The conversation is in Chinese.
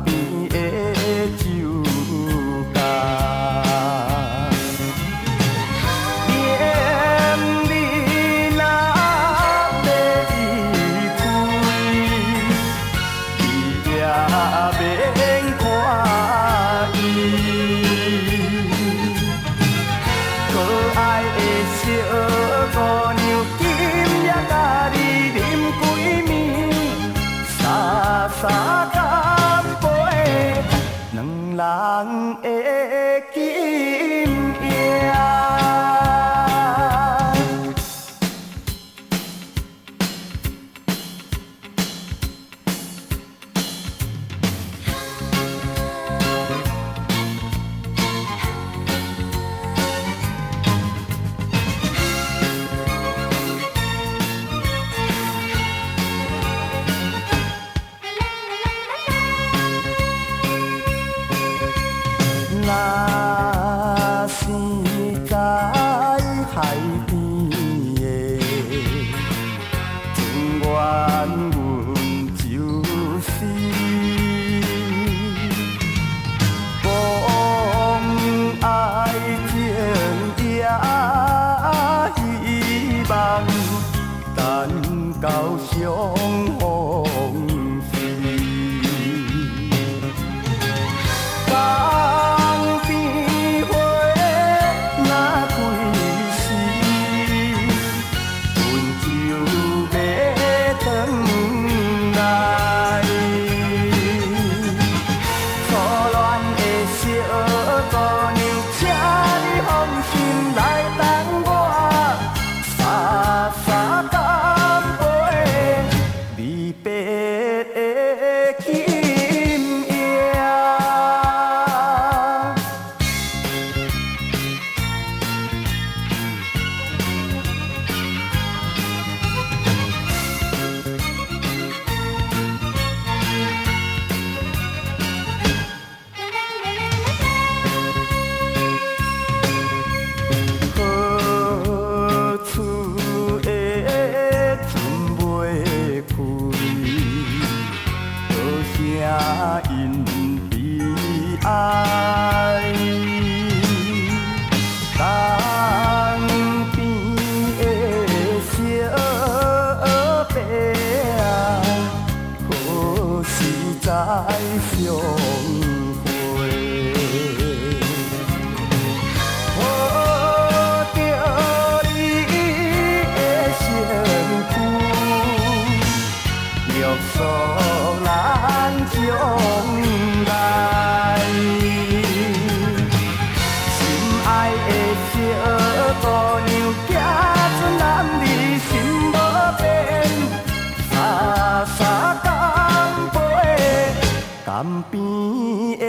边的酒家。念你若要离开，你也免看伊。可爱的小姑娘，今夜甲你啉几暝，沙沙干杯，两人的金夜。若是在海边的，情愿阮就是讲爱情也希望等到相逢时。江边花若开时，阮就要转来。初恋的小姑娘，请你放心来等我，沙沙干杯，离别的金夜。好厝的船袂开，好声因悲哀。江边的小白啊，何时再相会？抱着你的身躯，约束咱将来。心爱的小姑娘，行船男儿心无变，沙沙干杯，江边的